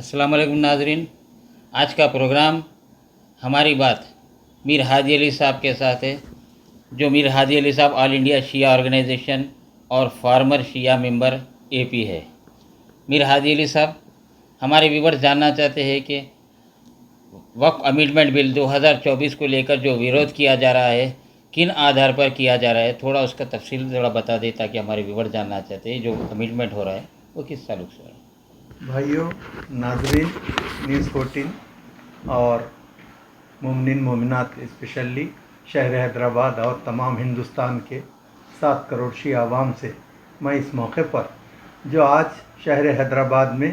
अस्सलाम वालेकुम नाजरीन। आज का प्रोग्राम हमारी बात मीर हादी अली साहब के साथ है। जो मीर हादी अली साहब ऑल इंडिया शिया ऑर्गेनाइजेशन और फार्मर शिया मेंबर एपी है। मीर हादी अली साहब, हमारे व्यूवर्स जानना चाहते हैं कि वक्फ अमेंडमेंट बिल 2024 को लेकर जो विरोध किया जा रहा है, किन आधार पर किया जा रहा है, थोड़ा उसका तफसील थोड़ा बता दें ताकि हमारे व्यूवर्स जानना चाहते हैं जो अमेंडमेंट हो रहा है वो किस ताल्लुक से हो रहा है। भाइयों, नाजरीन, न्यूज़ 14 और मोमिन मोमिनात, स्पेशली शहर हैदराबाद और तमाम हिंदुस्तान के 7 करोड़ शी आवाम से मैं इस मौके पर जो आज शहर हैदराबाद में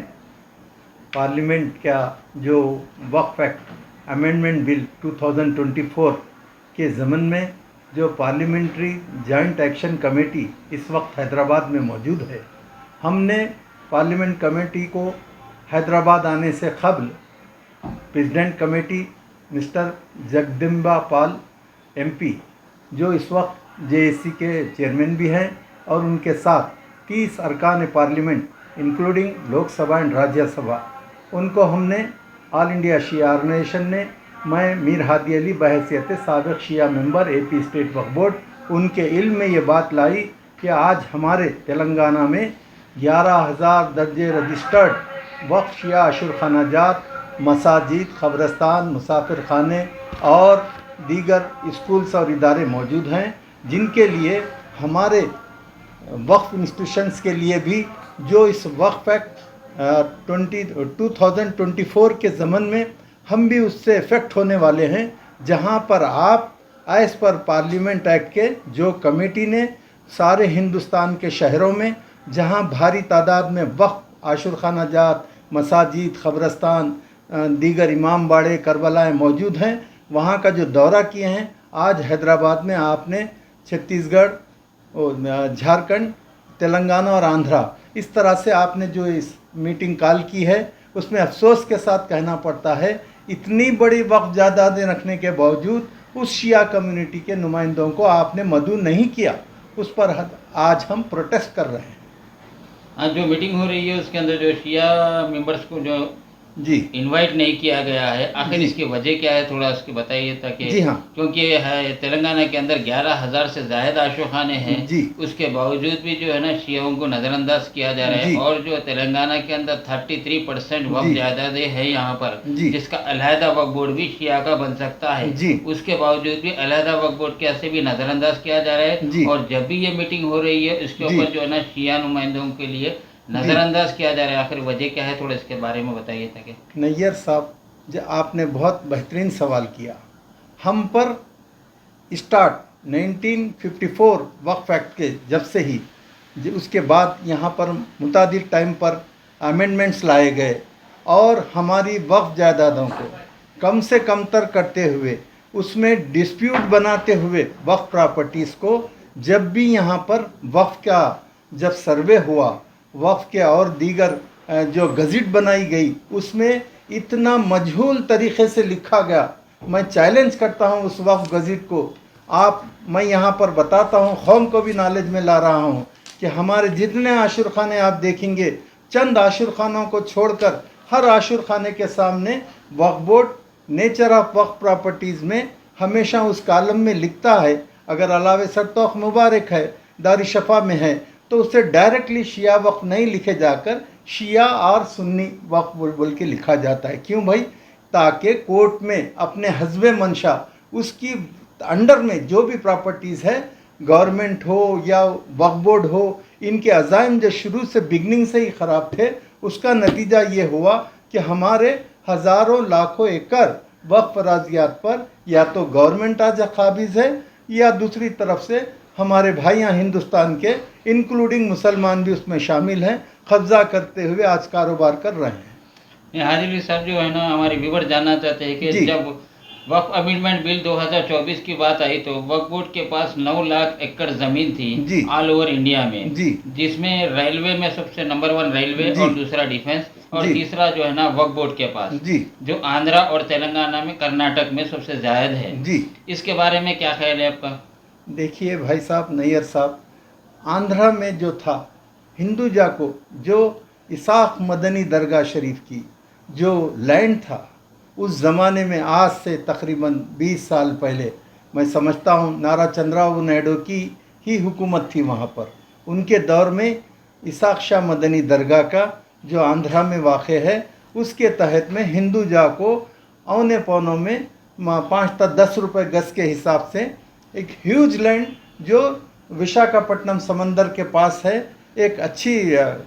पार्लियामेंट का जो वक्फ एक्ट अमेंडमेंट बिल 2024 के ज़मन में जो पार्लियामेंट्री जॉइंट एक्शन कमेटी इस वक्त हैदराबाद में मौजूद है, हमने पार्लियामेंट कमेटी को हैदराबाद आने से कबल प्रेसिडेंट कमेटी मिस्टर जगदम्बा पाल एमपी, जो इस वक्त जेएसी के चेयरमैन भी हैं, और उनके साथ 30 अरकान parliament including Lok Sabha and Rajya Sabha, उनको हमने ऑल इंडिया शिया ऑर्गेनाइजेशन ने, मैं मीर हादी अली बहैसियत साबिक़ शिया मेंबर एपी स्टेट वक्फ बोर्ड, उनके इल्म में ये बात लाई कि आज हमारे तेलंगाना में 11,000 दर्जे रजिस्टर्ड वक्फ शिया अशुर खानाजात, मसाजिद, क़ब्रस्तान, मुसाफिर खाने और दीगर स्कूल्स और इदारे मौजूद हैं, जिनके लिए हमारे वक्फ इंस्टीट्यूशंस के लिए भी जो इस वक्फ एक्ट 2024 के ज़मन में हम भी उससे इफ़ेक्ट होने वाले हैं, जहां पर आप एज़ पर पार्लियामेंट एक्ट के जो कमेटी ने सारे हिंदुस्तान के शहरों में जहां भारी तादाद में वक्फ आशुर खानाजात, मसाजिद, क़ब्रस्तान, दीगर इमाम बाड़े, करबलाएँ मौजूद हैं, वहां का जो दौरा किए हैं। आज हैदराबाद में आपने छत्तीसगढ़, झारखंड, तेलंगाना और आंध्रा, इस तरह से आपने जो इस मीटिंग कॉल की है, उसमें अफसोस के साथ कहना पड़ता है इतनी बड़ी वक्फ जायदादें रखने के बावजूद उस शिया कम्युनिटी के नुमाइंदों को आपने मदऊ नहीं किया। उस पर आज हम प्रोटेस्ट कर रहे हैं। आज जो मीटिंग हो रही है उसके अंदर जो शिया मेंबर्स को जो जी इनवाइट नहीं किया गया है, आखिर इसकी वजह क्या है, थोड़ा उसकी बताइए ताकि। जी हाँ, क्योंकि है तेलंगाना के अंदर 11,000 से ज़ायद आशुखाने हैं जी, उसके बावजूद भी जो है ना शियाओं को नज़रअंदाज किया जा रहा है। जी, और जो तेलंगाना के अंदर 33% वक्फ जी, जायदादें हैं यहाँ पर, जी, जिसका अलहदा वक्फ बोर्ड भी शिया का बन सकता है, जी, उसके बावजूद भी अलहदा वक्फ बोर्ड के से भी नज़रअंदाज किया जा रहा है। जी, और जब भी ये मीटिंग हो रही है इसके जी, ऊपर जो है ना शिया नुमाइंदों के लिए जी। नज़रअंदाज किया जा रहा है। आखिर वजह क्या है, थोड़ा इसके बारे में बताइए ताकि। नैयर साहब, जो आपने बहुत बेहतरीन सवाल किया। हम पर स्टार्ट 1954 वक्फ एक्ट के जब से ही उसके बाद यहाँ पर मुतादिद टाइम पर अमेंडमेंट्स लाए गए और हमारी वक्फ जायदादों को कम से कम तर करते हुए, उसमें डिस्प्यूट बनाते हुए वक्फ प्रॉपर्टीज़ को, जब भी यहाँ पर वक्फ का जब सर्वे हुआ, वक्फ के और दीगर जो गज़ट बनाई गई, उसमें इतना मजहूल तरीक़े से लिखा गया। मैं चैलेंज करता हूँ उस वक्फ गज़ट को। मैं यहाँ पर बताता हूँ, कौम को भी नॉलेज में ला रहा हूँ कि हमारे जितने आशुर खाने आप देखेंगे, चंद आशुर खानों को छोड़कर हर आशुर खाने के सामने Waqf board nature of Waqf properties में हमेशा उस कॉलम में लिखता है, अगर अलावे सरतोख मुबारक है, दारी शफा में है, तो उससे डायरेक्टली शिया वक्फ नहीं लिखे जाकर शिया और सुन्नी वक्फ बोल के लिखा जाता है। क्यों भाई? ताकि कोर्ट में अपने हस्बे मंशा उसकी अंडर में जो भी प्रॉपर्टीज़ है, गवर्नमेंट हो या वक्फ बोर्ड हो, इनके अज़ाइम जो शुरू से बिगनिंग से ही ख़राब थे, उसका नतीजा ये हुआ कि हमारे हज़ारों लाखों एकड़ वक्फ अराज़ियात पर या तो गवर्नमेंट आज काबिज़ है या दूसरी तरफ से हमारे भाई यहाँ हिंदुस्तान के इंक्लूडिंग मुसलमान भी उसमें शामिल हैं, कब्ज़ा करते हुए आज कारोबार कर रहे हैं। हाजिर साहब, जो है ना हमारे व्यूवर जानना चाहते हैं कि जब वक्फ अमेंडमेंट बिल 2024 की बात आई तो वक्फ बोर्ड के पास 9 लाख एकड़ ज़मीन थी ऑल ओवर इंडिया में, जिसमें रेलवे में सबसे नंबर 1 रेलवे और दूसरा डिफेंस और तीसरा जो है ना वक्फ बोर्ड के पास, जो आंध्रा और तेलंगाना में, कर्नाटक में सबसे ज़्यादा है। इसके बारे में क्या ख्याल है आपका? देखिए भाई साहब, नैयर साहब, आंध्रा में जो था हिंदुजा को जो इसाक मदनी दरगाह शरीफ की, जो लैंड था उस ज़माने में, आज से तकरीबन 20 साल पहले, मैं समझता हूँ नारा चंद्रबाबू नायडू की ही हुकूमत थी वहाँ पर। उनके दौर में इसाक शाह मदनी दरगाह का जो आंध्रा में वाक़ है, उसके तहत में हिंदुजा को औने पौनों में 5 तक 10 रुपये गज के हिसाब से एक ह्यूज लैंड जो विशाखापट्टनम समंदर के पास है, एक अच्छी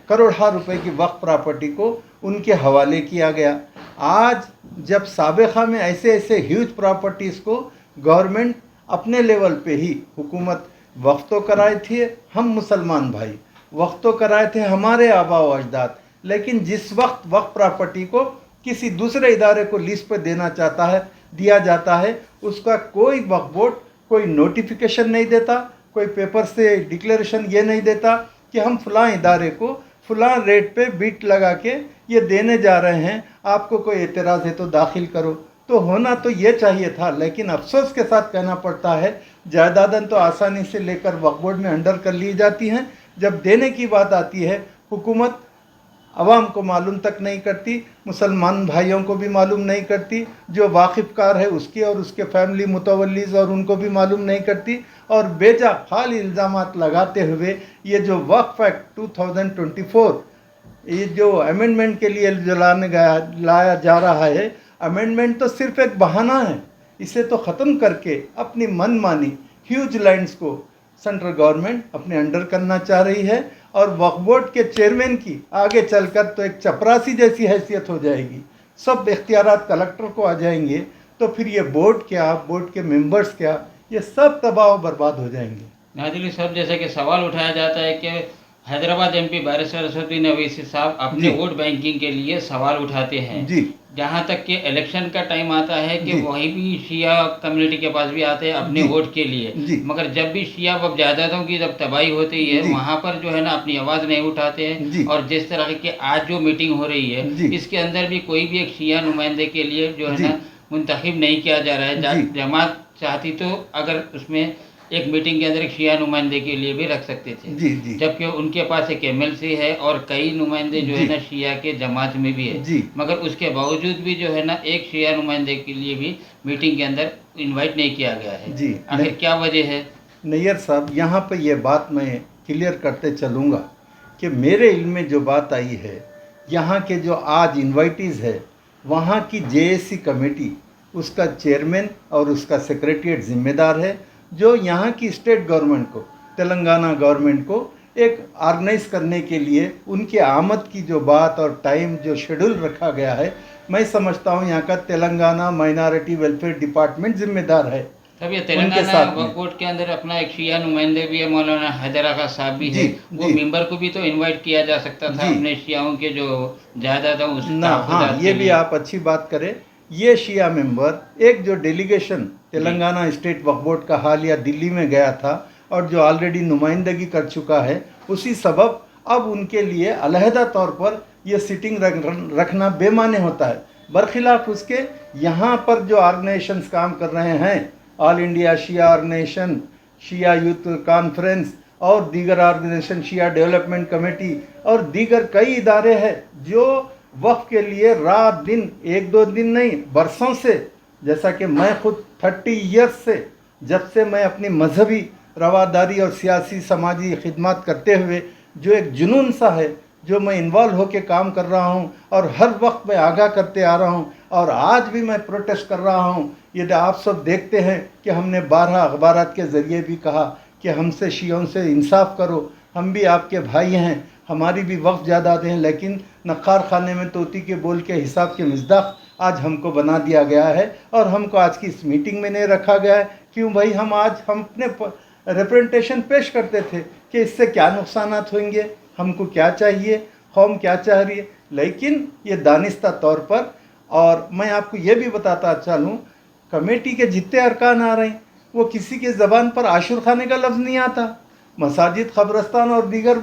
करोड़ों रुपए की वक्फ प्रॉपर्टी को उनके हवाले किया गया। आज जब साबिक़ा में ऐसे ऐसे ह्यूज प्रॉपर्टीज़ को गवर्नमेंट अपने लेवल पे ही, हुकूमत वक्फ तो कराए थे, हम मुसलमान भाई वक्फ तो कराए थे हमारे आबा व अजदाद, लेकिन जिस वक्त वक्फ प्रॉपर्टी को किसी दूसरे इदारे को लीज पर देना चाहता है, दिया जाता है, उसका कोई वक्फ बोर्ड कोई नोटिफिकेशन नहीं देता, कोई पेपर से डिक्लेरेशन ये नहीं देता कि हम फ़लाँ इदारे को फ़लाँ रेट पे बीट लगा के ये देने जा रहे हैं, आपको कोई एतराज़ है तो दाखिल करो। तो होना तो ये चाहिए था, लेकिन अफसोस के साथ कहना पड़ता है जायदादन तो आसानी से लेकर वक्फ बोर्ड में अंडर कर ली जाती हैं, जब देने की बात आती है हुकूमत अवाम को मालूम तक नहीं करती, मुसलमान भाइयों को भी मालूम नहीं करती, जो वाकिफ़कार है उसकी और उसके फैमिली मुतवल्लीज़ और उनको भी मालूम नहीं करती, और बेजा खाली इल्ज़ामात लगाते हुए ये जो वक्फ एक्ट 2024 ये जो अमेंडमेंट के लिए जो लाया जा रहा है, अमेंडमेंट तो सिर्फ एक बहाना है। इसे तो ख़त्म करके अपनी मनमानी ह्यूज लैंड्स को सेंट्रल गवर्नमेंट अपने अंडर करना चाह रही है, और वक्फ बोर्ड के चेयरमैन की आगे चलकर तो एक चपरासी जैसी हैसियत हो जाएगी, सब इख्तियारात कलेक्टर को आ जाएंगे, तो फिर ये बोर्ड क्या, बोर्ड के मेंबर्स क्या, ये सब तबाह बर्बाद हो जाएंगे। नादिली साहब, जैसे कि सवाल उठाया जाता है कि हैदराबाद एमपी बैरिस्टर असदुद्दीन अवैसी साहब अपने वोट बैंकिंग के लिए सवाल उठाते हैं जी। जहाँ तक कि इलेक्शन का टाइम आता है कि वहीं भी शिया कम्युनिटी के पास भी आते हैं अपने वोट के लिए, मगर जब भी शिया व जायदादों की जब तबाही होती है वहाँ पर जो है ना अपनी आवाज़ नहीं उठाते हैं। और जिस तरह की आज जो मीटिंग हो रही है इसके अंदर भी कोई भी एक शिया नुमाइंदे के लिए जो है ना मुंतखब नहीं किया जा रहा है। जमात चाहती तो अगर उसमें एक मीटिंग के अंदर एक शिया नुमाइंदे के लिए भी रख सकते थे, जबकि उनके पास एक एमएलसी है और कई नुमाइंदे जो है ना शिया के जमात में भी है, मगर उसके बावजूद भी जो है ना एक शिया नुमाइंदे के लिए भी मीटिंग के अंदर इनवाइट नहीं किया गया है। आखिर क्या वजह है? नैयर साहब, यहाँ पर यह बात मैं क्लियर करते चलूँगा कि मेरे इल्म में जो बात आई है, यहाँ के जो आज इन्वाइटीज़ है वहाँ की जेएसी कमेटी, उसका चेयरमैन और उसका सेक्रेटरीट जिम्मेदार है, जो यहाँ की स्टेट गवर्नमेंट को, तेलंगाना गवर्नमेंट को एक ऑर्गेनाइज करने के लिए उनकी आमद की जो बात और टाइम जो शेड्यूल रखा गया है, मैं समझता हूँ यहाँ का तेलंगाना माइनॉरिटी वेलफेयर डिपार्टमेंट जिम्मेदार है। तब ये तेलंगाना वक्फ बोर्ड के अंदर अपना एक शिया नुमाइंदे भी है, मौलाना हैदर आगा साहब भी है, वो मेंबर को भी तो इनवाइट किया जा सकता था अपने शियाओं के जो जायदाद उस ना। हाँ, ये भी आप अच्छी बात करें। ये शिया मेंबर एक जो डेलीगेशन तेलंगाना स्टेट वक्फ बोर्ड का हालिया दिल्ली में गया था और जो ऑलरेडी नुमाइंदगी कर चुका है, उसी सबब अब उनके लिए अलहदा तौर पर यह सिटिंग रखना बेमाने होता है। बरखिलाफ उसके यहाँ पर जो ऑर्गेनाइजेशंस काम कर रहे हैं, ऑल इंडिया शिया ऑर्गेनाइजेशन, शिया यूथ कॉन्फ्रेंस और दीगर ऑर्गेनाइजेशन, शिया डेवलपमेंट कमेटी और दीगर कई इदारे हैं जो वक्फ के लिए रात दिन, एक दो दिन नहीं, बरसों से, जैसा कि मैं खुद 30 ईयर्स से, जब से मैं अपनी मजहबी रवादारी और सियासी समाजी खिदमत करते हुए जो एक जुनून सा है, जो मैं इन्वॉल्व होकर काम कर रहा हूं और हर वक्त मैं आगाह करते आ रहा हूं, और आज भी मैं प्रोटेस्ट कर रहा हूं। ये आप सब देखते हैं कि हमने 12 अखबारात के ज़रिए भी कहा कि हमसे शियों से इंसाफ करो, हम भी आपके भाई हैं, हमारी भी वक्फ जायदाद हैं, लेकिन नक्कार खाने में तोती के बोल के हिसाब के मिज़दाक़ आज हमको बना दिया गया है और हमको आज की इस मीटिंग में नहीं रखा गया है। क्यों भाई? हम अपने रिप्रेजेंटेशन पेश करते थे कि इससे क्या नुकसानात होंगे, हमको क्या चाहिए, कौम क्या चाह रही है, लेकिन ये दानिस्ता तौर पर। और मैं आपको ये भी बताता चलूँ, कमेटी के जितने अरकान आ रहे हैं वो किसी के ज़बान पर आशुर खाने का लफ्ज़ नहीं आता, मसाजिद, ख़बरस्तान और दीगर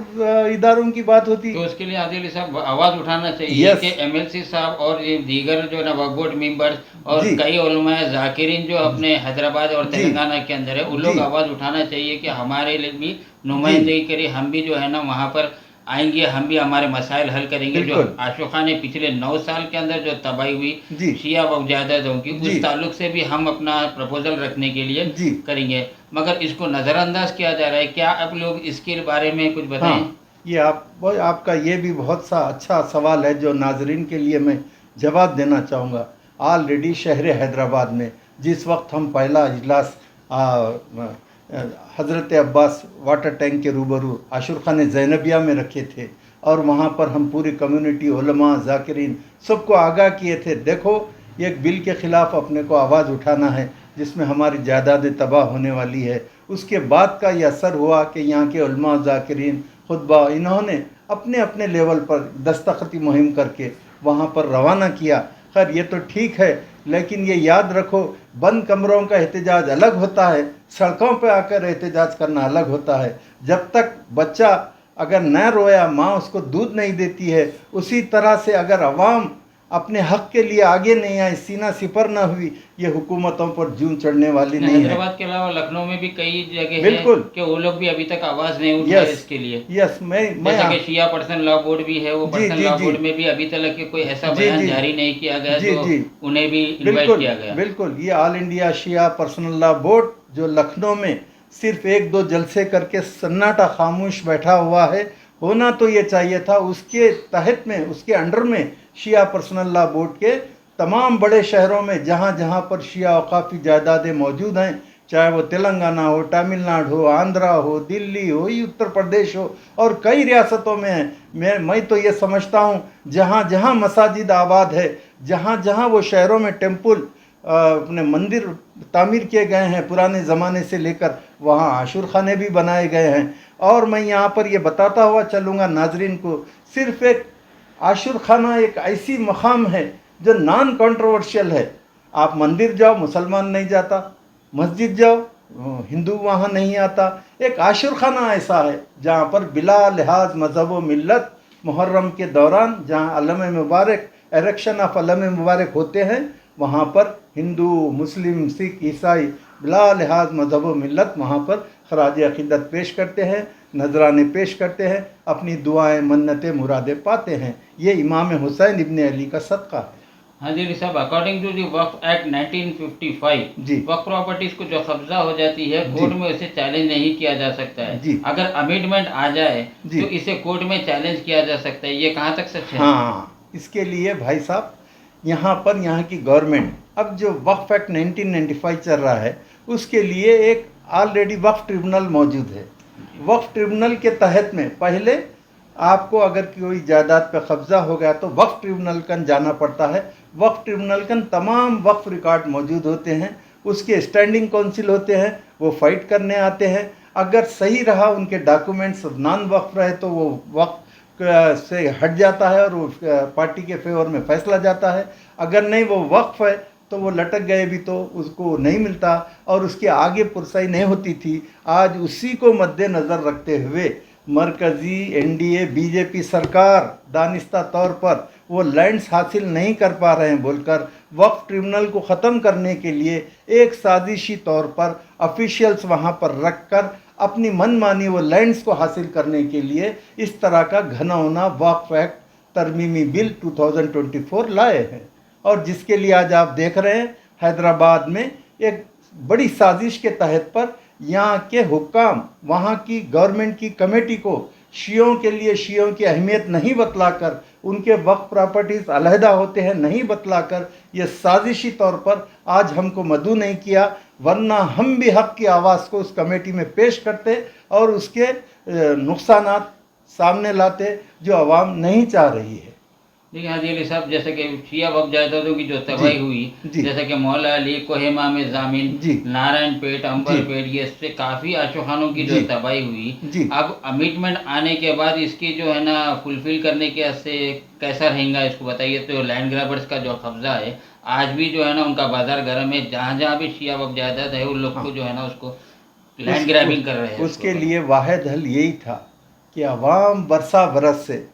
इदारों की बात होती है। तो उसके लिए आदिल साहब आवाज़ उठाना चाहिए कि एमएलसी साहब और ये दीगर जो ना वक्फ बोर्ड मेंबर्स और कई उलमा ज़ाकिरीन जो अपने हैदराबाद और तेलंगाना के अंदर है, उन लोग आवाज़ उठाना चाहिए कि हमारे लिए भी नुमाइंदगी करिए, हम भी जो है ना वहाँ पर आएंगे, हम भी हमारे मसाइल हल करेंगे। जो बिल्कुल। अशोका ने पिछले 9 साल के अंदर जो तबाही हुई जी शिया व मुजाहिदों की, जी उस ताल्लुक से भी हम अपना प्रपोजल रखने के लिए जी। करेंगे, मगर इसको नज़रअंदाज किया जा रहा है। क्या आप लोग इसके बारे में कुछ बताएं? हाँ, ये आपका ये भी बहुत सा अच्छा सवाल है जो नाजरीन के लिए मैं जवाब देना चाहूँगा। ऑलरेडी शहर हैदराबाद में जिस वक्त हम पहला इजलास हज़रत अब्बास वाटर टैंक के रूबरू आशुर खान ज़ैनबिया में रखे थे, और वहाँ पर हम पूरी कम्युनिटी उलमा जाकिरीन सबको आगाह किए थे, देखो एक बिल के ख़िलाफ़ अपने को आवाज़ उठाना है जिसमें हमारी जायदादें तबाह होने वाली है। उसके बाद का ये असर हुआ कि यहाँ के उलमा जाकिरीन खुतबा इन्होंने अपने अपने लेवल पर दस्तखती मुहिम करके वहाँ पर रवाना किया। खैर ये तो ठीक है, लेकिन ये याद रखो बंद कमरों का एहतजाज अलग होता है, सड़कों पर आकर एहतजाज करना अलग होता है। जब तक बच्चा अगर न रोया, माँ उसको दूध नहीं देती है, उसी तरह से अगर अवाम अपने हक के लिए आगे नहीं आए, सीना सिपर न हुई, ये हुकूमतों पर जून चढ़ने वाली नहीं है। हैदराबाद के अलावा लखनऊ में भी कई जगह है बिल्कुल कि वो लोग भी अभी तक आवाज़ नहीं उठाए इसके लिए। यस मैं जैसे कि शिया पर्सनल लॉ बोर्ड भी है, वो जी पर्सनल जी लॉ जी बोर्ड में भी अभी तक के कोई ऐसा जी बयान जी जारी नहीं किया गया जी जो जी उन्हें भी इनवाइट बिल्कुल किया गया। बिल्कुल। ये ऑल इंडिया शिया पर्सनल लॉ बोर्ड जो लखनऊ में सिर्फ 1-2 जलसे करके सन्नाटा खामोश बैठा हुआ है, होना तो ये चाहिए था उसके तहत में, उसके अंडर में शिया पर्सनल लॉ बोर्ड के तमाम बड़े शहरों में जहाँ जहाँ पर शिया औकाफी जायदादें मौजूद हैं, चाहे वो तेलंगाना हो, तमिलनाडु हो, आंध्रा हो, दिल्ली हो, उत्तर प्रदेश हो, और कई रियासतों में है। मैं तो ये समझता हूँ जहाँ जहाँ मसाजिद आबाद है, जहाँ जहाँ वो शहरों में टेम्पल अपने मंदिर तामीर किए गए हैं पुराने ज़माने से लेकर, वहाँ आशुर खाने भी बनाए गए हैं। और मैं यहाँ पर ये बताता हुआ चलूँगा नाजरीन को, सिर्फ एक आशुर खाना एक ऐसी मकाम है जो नॉन कंट्रोवर्शियल है। आप मंदिर जाओ, मुसलमान नहीं जाता, मस्जिद जाओ, हिंदू वहाँ नहीं आता। एक आशुर खाना ऐसा है जहाँ पर बिला लिहाज मज़हब व मिल्लत मुहर्रम के दौरान जहाँ अलम मुबारक एरेक्शन ऑफ अलम मुबारक होते हैं, वहाँ पर हिंदू, मुस्लिम, सिख, ईसाई बिला लिहाज मज़हब व मिल्लत वहाँ पर खराज अक़ीदत पेश करते हैं, नजराने पेश करते हैं, अपनी दुआएं मन्नतें मुरादें पाते हैं। ये इमाम हुसैन इब्न अली का सदका है। हाँ जी साहब, according to the Waqf act 1955 जी वक्फ प्रॉपर्टीज को जो कब्जा हो जाती है जी कोर्ट में उसे चैलेंज नहीं किया जा सकता है। जी अगर अमेंडमेंट आ जाए जी तो इसे कोर्ट में चैलेंज किया जा सकता है, ये कहाँ तक सच है? हाँ, इसके लिए भाई साहब यहाँ पर यहाँ की गवर्नमेंट अब जो वक्फ एक्ट 1995 चल रहा है उसके लिए एक ऑलरेडी वक्फ ट्रिब्यूनल मौजूद है। वक्फ ट्रिब्यूनल के तहत में पहले आपको अगर कोई जायदाद पर कब्जा हो गया तो वक्फ ट्रिब्यूनल का जाना पड़ता है। वक्फ ट्रिब्यूनल का तमाम वक्फ रिकॉर्ड मौजूद होते हैं, उसके स्टैंडिंग काउंसिल होते हैं, वो फाइट करने आते हैं। अगर सही रहा उनके डॉक्यूमेंट्स नॉन वक्फ रहे तो वो वक्फ से हट जाता है और वो पार्टी के फेवर में फैसला जाता है। अगर नहीं वो वक्फ है तो वो लटक गए भी तो उसको नहीं मिलता और उसके आगे पुरसाई नहीं होती थी। आज उसी को मद्देनज़र रखते हुए मरकज़ी एनडीए बीजेपी सरकार दानिस्ता तौर पर वो लैंड्स हासिल नहीं कर पा रहे हैं बोलकर वक्फ ट्रिब्यूनल को ख़त्म करने के लिए एक साजिशी तौर पर ऑफिशियल्स वहाँ पर रख कर अपनी मनमानी वो लैंड्स को हासिल करने के लिए इस तरह का घनौना वक्फ एक्ट तरमीमी बिल 2024 लाए हैं। और जिसके लिए आज आप देख रहे हैं हैदराबाद में एक बड़ी साजिश के तहत पर यहाँ के हुक्काम वहाँ की गवर्नमेंट की कमेटी को शियों के लिए शियों की अहमियत नहीं बतलाकर उनके वक्फ प्रॉपर्टीज़ अलहदा होते हैं नहीं बतलाकर ये साजिशी तौर पर आज हमको मदऊ नहीं किया, वरना हम भी हक़ की आवाज़ को उस कमेटी में पेश करते और उसके नुकसानात सामने लाते जो आवाम नहीं चाह रही है। देखिए हाजी अली साहब, जैसे कि शिया वक्फ जायदादों की जो तबाही हुई, जैसे कि मौला अली, कोहिमा में जामिन, नारायणपेट, अंबरपेट, ये इससे काफ़ी आशुखानों की जो तबाही हुई, अब अमिटमेंट आने के बाद इसकी जो है ना फुलफिल करने के से कैसा रहेगा इसको बताइए। तो लैंड ग्रैबर्स का जो कब्जा है आज भी जो है ना उनका बाजार गर्म है, जहाँ जहाँ भी शिया वक्फ जायदाद है उन लोग को जो है ना उसको लैंड ग्रैबिंग कर रहे हैं। उसके लिए वाहिद हल यही था कि अवाम बरसा बरस से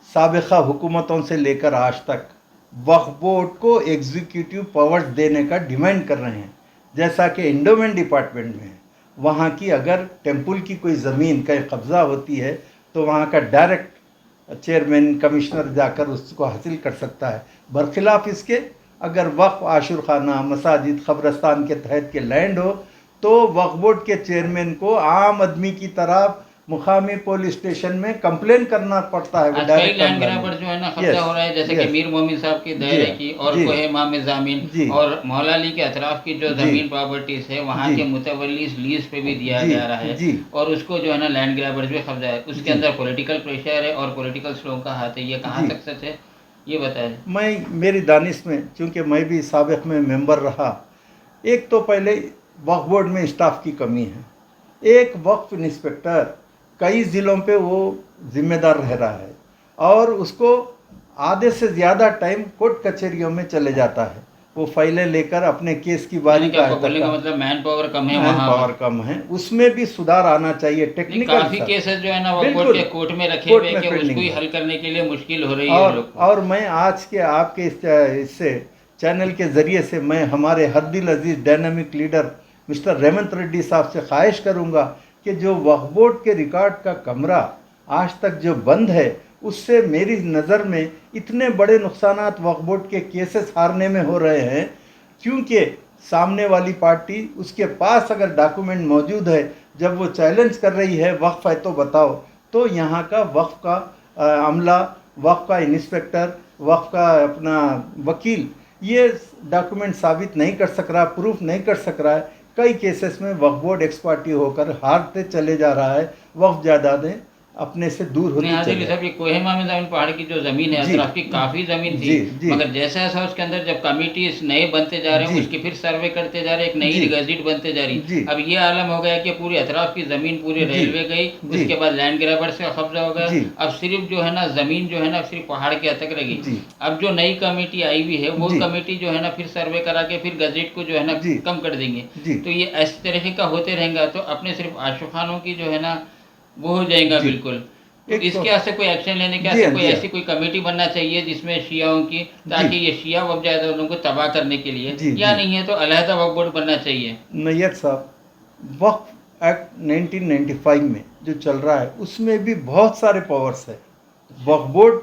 साबिक़ा हुकूमतों से लेकर आज तक वक्फ बोर्ड को एग्जीक्यूटिव पावर्स देने का डिमांड कर रहे हैं। जैसा कि एंडोमेंट डिपार्टमेंट में है, वहाँ की अगर टेम्पल की कोई ज़मीन का कब्ज़ा होती है तो वहाँ का डायरेक्ट चेयरमैन कमिश्नर जाकर उसको हासिल कर सकता है। बरखिलाफ़ इसके अगर वक्फ आशुर खाना मसाजिद कब्रस्तान के तहत के लैंड हो तो वक्फ बोर्ड के चेयरमैन को आम आदमी की तरह मुकामी पुलिस स्टेशन में कंप्लेन करना पड़ता है। वो आज कई डायरेक्ट लैंड कंप्लेन ग्रैबर जो है ना कब्जा हो रहा है, जैसे कि मीर मोमिन साहब की दायरे की और जी, कोहे मामे जामीन जी, और मौलाली के अतराफ की जो जी, ज़मीन प्रॉपर्टीज है वहाँ जी, के मुतवल्लीस लीज पे भी दिया जी, जा रहा है जी, और उसको जो है ना लैंड ग्रैबर जो कब्जा है उसके जी, अंदर पॉलिटिकल प्रेशर है और पॉलिटिकल लोगों का हाथ है। ये कहाँ जी। तक सच है ये बताएं। मैं मेरी दानिश में, चूँकि मैं भी साबिक़ में मेंबर रहा, एक तो पहले वक्फ बोर्ड में स्टाफ की कमी है। एक वक्फ इंस्पेक्टर कई ज़िलों पे वो जिम्मेदार रह रहा है और उसको आधे से ज़्यादा टाइम कोर्ट कचहरियों में चले जाता है। वो फाइलें लेकर अपने केस की बारी यानी कि का आपका बोलने का मतलब मैन पावर कम है मैन वहाँ पावर पर। कम है, उसमें भी सुधार आना चाहिए नहीं, टेक्निकल काफ़ी सर। केसेस जो है ना वक्फ बोर्ड बिल्कुल के कोर्ट में रखे कोर्ट हुए हैं में कि उसको पेंडिंग ही है। हल करने के लिए मुश्किल हो रही है इन लोग को। और मैं आज के आपके इससे चैनल के ज़रिए से मैं हमारे हरदिल अजीज़ dynamic leader mister Revanth Reddy साहब से ख्वाहिश करूंगा कि जो वक्फ बोर्ड के रिकॉर्ड का कमरा आज तक जो बंद है, उससे मेरी नज़र में इतने बड़े नुकसानात वक्फ बोर्ड के केसेस हारने में हो रहे हैं, क्योंकि सामने वाली पार्टी उसके पास अगर डॉक्यूमेंट मौजूद है, जब वो चैलेंज कर रही है वक्फ है तो बताओ, तो यहाँ का वक्फ का अमला, वक्फ का इंस्पेक्टर, वक्फ का अपना वकील ये डॉक्यूमेंट साबित नहीं कर सक रहा, प्रूफ नहीं कर सक रहा है। कई केसेस में वक्फ बोर्ड एक्सपर्टी होकर हारते चले जा रहा है, वक्फ जायदादें अपने से दूर नहीं होती आदिल चली। साहब, ये कोहिमा में जमीन पहाड़ की जो जमीन है जी, अतराफ की काफी जमीन थी, जी, जी, मगर जैसा जैसा उसके अंदर जब कमिटी नए बनते जा रहे हैं जी, उसकी फिर सर्वे करते जा रहे हैं, एक नई जी, गजट बनते जा रही। जी, अब ये आलम हो गया कि पूरी अतराफ की जमीन पूरी जी, रेलवे गई, जी, उसके बाद लैंड ग्रैबर्स का कब्जा हो गया। जी, अब सिर्फ जो है ना जमीन जो है ना सिर्फ पहाड़ के अटक रही। जी, अब जो नई कमेटी आई हुई है वो जी, कमेटी जो है ना फिर सर्वे करा के फिर गजट को जो है ना जी, कम कर देंगे। जी, तो ये इस तरीके का होते रहेगा तो अपने सिर्फ आशुखानों की जो है ना वो हो जाएगा जी। बिल्कुल। तो एक तो इसके वास्ते कोई एक्शन लेने के जी वास्ते हाँ, कोई जी हाँ, ऐसी कोई कमेटी बनना चाहिए जिसमें शियाओं की, ताकि जी, ये शिया वफ जायदादों को तबाह करने के लिए, जी, या जी। नहीं है तो अलहदा वक्फ बोर्ड बनना चाहिए। नैयत साहब, वक्फ एक्ट 1995 में जो चल रहा है उसमें भी बहुत सारे पावर्स है। वक्फ बोर्ड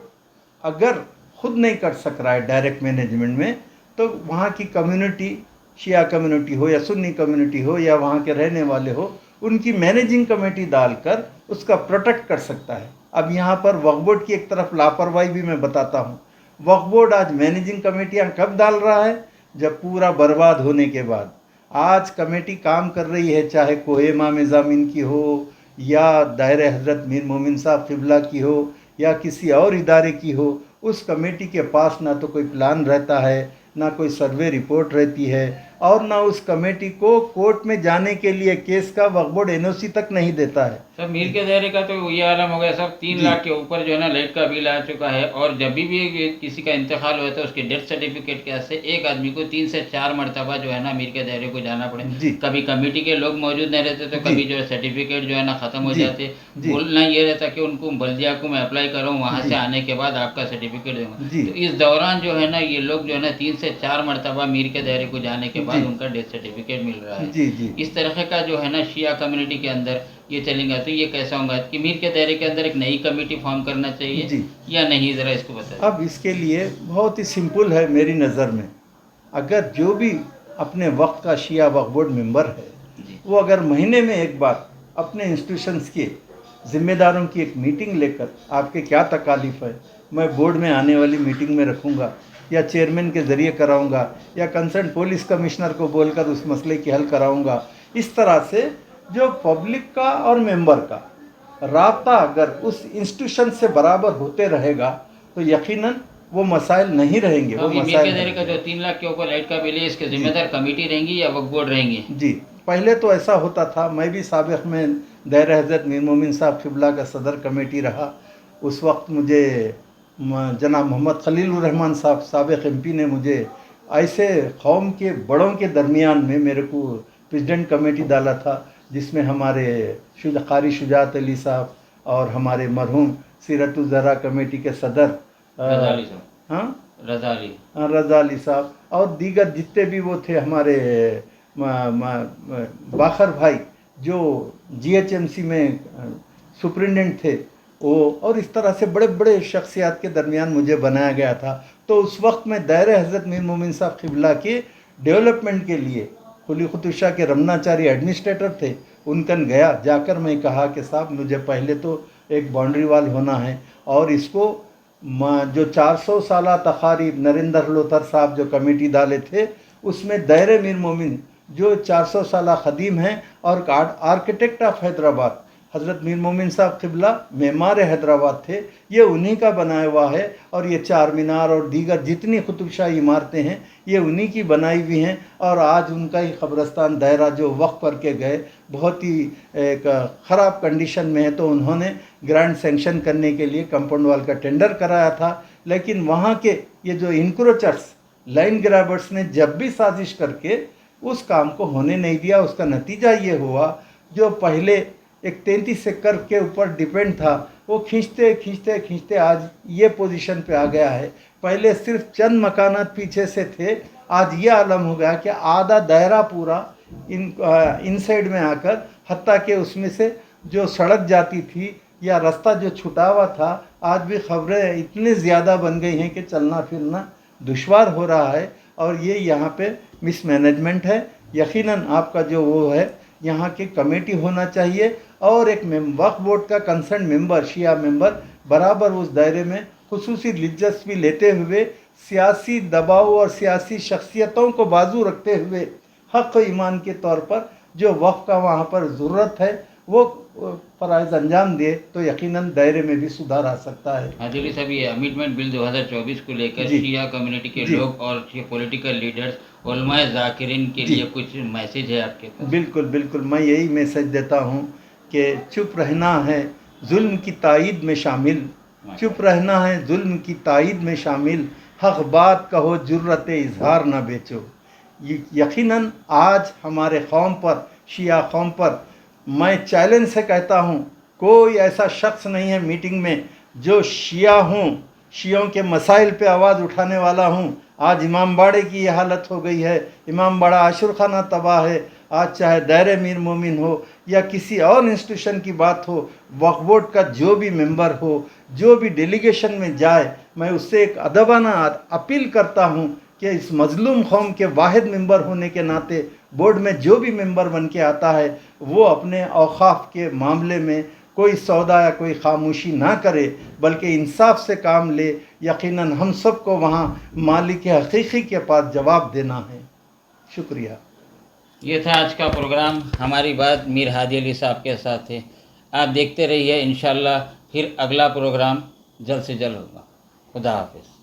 अगर खुद नहीं कर सक रहा है डायरेक्ट मैनेजमेंट में, तो वहाँ की कम्युनिटी, शिया कम्युनिटी हो या सुन्नी कम्युनिटी हो या वहाँ के रहने वाले हो, उनकी मैनेजिंग कमेटी डालकर उसका प्रोटेक्ट कर सकता है। अब यहाँ पर वक्फ बोर्ड की एक तरफ लापरवाही भी मैं बताता हूँ। वक्फ बोर्ड आज मैनेजिंग कमेटियाँ कब डाल रहा है? जब पूरा बर्बाद होने के बाद। आज कमेटी काम कर रही है, चाहे कोहिमा में ज़मीन की हो या दायरे हज़रत मीर मोमिन साहब क़िबला की हो या किसी और इदारे की हो, उस कमेटी के पास ना तो कोई प्लान रहता है, ना कोई सर्वे रिपोर्ट रहती है, और ना उस कमेटी को कोर्ट में जाने के लिए केस का वक्फ बोर्ड एनओसी तक नहीं देता है। सब मीर के दायरे का तो ये आलम हो गया, सब 3 जी, लाख के ऊपर जो है ना लाइट का बिल आ चुका है। और जब भी किसी का इंतकाल होता है उसके डेथ सर्टिफिकेट के वास्ते एक आदमी को 3 से 4 मरतबा जो है ना मीर के दायरे को जाना पड़े। जी, कभी कमेटी के लोग मौजूद नहीं रहते तो जी, कभी जो है सर्टिफिकेट जो है ना ख़त्म हो जी, जाते। जी, बोलना ये रहता कि उनको बल्दिया को मैं अप्लाई कर रहा हूँ, वहाँ जी, से आने के बाद आपका सर्टिफिकेट दूंगा। जी, तो इस दौरान जो है ना ये लोग जो है ना 3 से 4 मरतबा मीर के दायरे को जाने के बाद जी, उनका डेथ सर्टिफिकेट मिल रहा है। जी, जी। इस तरह का जो है ना शिया कम्युनिटी के अंदर ये चलेगा तो ये कैसा होगा कि मीर के दायरे के अंदर एक नई कमेटी फॉर्म करना चाहिए जी। या नहीं, ज़रा इसको बताइए। अब इसके लिए बहुत ही सिंपल है मेरी नज़र में। अगर जो भी अपने वक्त का शिया वक्फ बोर्ड मेंबर है, जी वो अगर महीने में एक बार अपने इंस्टीट्यूशंस के ज़िम्मेदारों की एक मीटिंग लेकर, आपके क्या तकालीफ है, मैं बोर्ड में आने वाली मीटिंग में रखूँगा या चेयरमैन के ज़रिए कराऊँगा या कंसर्न पुलिस कमिश्नर को बोलकर उस मसले की हल कराऊँगा। इस तरह से जो पब्लिक का और मेंबर का राब्ता अगर उस इंस्टीट्यूशन से बराबर होते रहेगा, तो यकीनन वो मसाइल नहीं रहेंगे। वो अब ये मीर के मसाइल दायरे नहीं का जो 3 लाख के ऊपर लाइट का बिल है इसके जिम्मेदार कमेटी रहेंगी या वक्फ बोर्ड रहेंगे? जी, पहले तो ऐसा होता था। मैं भी साबिक़ में दायरे हज़रत मीर मोमिन साहब क़िबला का सदर कमेटी रहा। उस वक्त मुझे जनाब मोहम्मद खलीलुर रहमान साहब साबिक़ एमपी ने मुझे ऐसे कौम के बड़ों के दरमियान में मेरे को प्रेसिडेंट कमेटी डाला था, जिसमें हमारे क़ारी शुजात अली साहब और हमारे मरहूम सीरतुल ज़रा कमेटी के सदर रज़ा अली साहब, हाँ रज़ा रज़ा अली अली साहब और दीगर जितने भी वो थे हमारे बाखर भाई जो जीएचएमसी में सुपरिटेंडेंट थे, वो और इस तरह से बड़े बड़े शख्सियात के दरमियान मुझे बनाया गया था। तो उस वक्त में दायरे हज़रत मीर मोमिन साहब क़िबला के डेवलपमेंट के लिए कुली कुतुब शाह के रमनाचारी एडमिनिस्ट्रेटर थे, उनकन गया, जाकर मैं कहा कि साहब मुझे पहले तो एक बाउंड्री वाल होना है और इसको जो 400 साला तकारीब नरेंद्र लोथर साहब जो कमेटी डाले थे उसमें दायरे मीर मोमिन जो 400 साला ख़दीम हैं और आर्किटेक्ट ऑफ हैदराबाद हज़रत मीर मोमिन साहब क़िबला मेमार हैदराबाद थे, ये उन्हीं का बनाया हुआ है। और ये चार मीनार और दीगर जितनी कुतुब शाही इमारतें हैं ये उन्हीं की बनाई हुई हैं। और आज उनका ही कब्रस्तान दायरा जो वक्फ करके गए बहुत ही एक ख़राब कंडीशन में है, तो उन्होंने ग्रांट सेंक्शन करने के लिए कंपाउंड वाल का टेंडर कराया था। लेकिन वहाँ के ये जो इंक्रोचर्स लाइन ग्रैबर्स ने जब भी साजिश करके उस काम को होने नहीं दिया, उसका नतीजा ये हुआ जो पहले एक 33 एकड़ के ऊपर डिपेंड था वो खींचते खींचते खींचते आज ये पोजीशन पे आ गया है। पहले सिर्फ चंद मकानात पीछे से थे, आज ये आलम हो गया कि आधा दायरा पूरा इन साइड में आकर, हत्ता कि उसमें से जो सड़क जाती थी या रास्ता जो छुटा हुआ था, आज भी खबरें इतनी ज़्यादा बन गई हैं कि चलना फिरना दुश्वार हो रहा है। और ये यहाँ पे मिसमैनेजमेंट है। यकीनन आपका जो वो है यहाँ की कमेटी होना चाहिए और एक वक्फ बोर्ड का कंसर्न मेंबर शिया मेंबर बराबर उस दायरे में खुसूसी दिलचस्पी लेते हुए सियासी दबाव और सियासी शख्सियतों को बाजू रखते हुए हक़ ईमान के तौर पर जो वक्फ का वहाँ पर ज़रूरत है वो फ़राइज़ अंजाम दे, तो यकीनन दायरे में भी सुधार आ सकता है। हाजी अली साहब, ये अमेंडमेंट बिल 2024 को लेकर शिया कम्युनिटी के लोग और पॉलिटिकल लीडर्स उलमाए ज़ाकिरीन के लिए कुछ मैसेज है आपके पास? बिल्कुल बिल्कुल, मैं यही मैसेज देता हूँ कि चुप रहना है जुल्म की तायीद में शामिल, चुप रहना है जुल्म की तायीद में शामिल, हक़ बात कहो जुर्रत इजहार ना बेचो। यकीनन आज हमारे कौम पर, शिया कौम पर मैं चैलेंज से कहता हूँ, कोई ऐसा शख्स नहीं है मीटिंग में जो शिया हूँ, शियों के मसाइल पे आवाज़ उठाने वाला हूँ। आज इमाम बाड़े की ये हालत हो गई है, इमाम बाड़ा आशुर खाना तबाह है। आज चाहे दायरे मीर मोमिन हो या किसी और इंस्टीट्यूशन की बात हो, वक्फ बोर्ड का जो भी मेंबर हो, जो भी डेलीगेशन में जाए, मैं उससे एक अदबाना अपील करता हूँ कि इस मजलूम कौम के वाहिद मेंबर होने के नाते बोर्ड में जो भी मेंबर बन के आता है वो अपने औक़ाफ़ के मामले में कोई सौदा या कोई खामोशी ना करे, बल्कि इंसाफ से काम ले। यकीनन हम सब को वहाँ मालिक हकीकी के पास जवाब देना है। शुक्रिया। ये था आज का प्रोग्राम। हमारी बात मीर हादी अली साहब के साथ है। आप देखते रहिए, इंशाल्लाह फिर अगला प्रोग्राम जल्द से जल्द होगा। खुदा हाफिज़।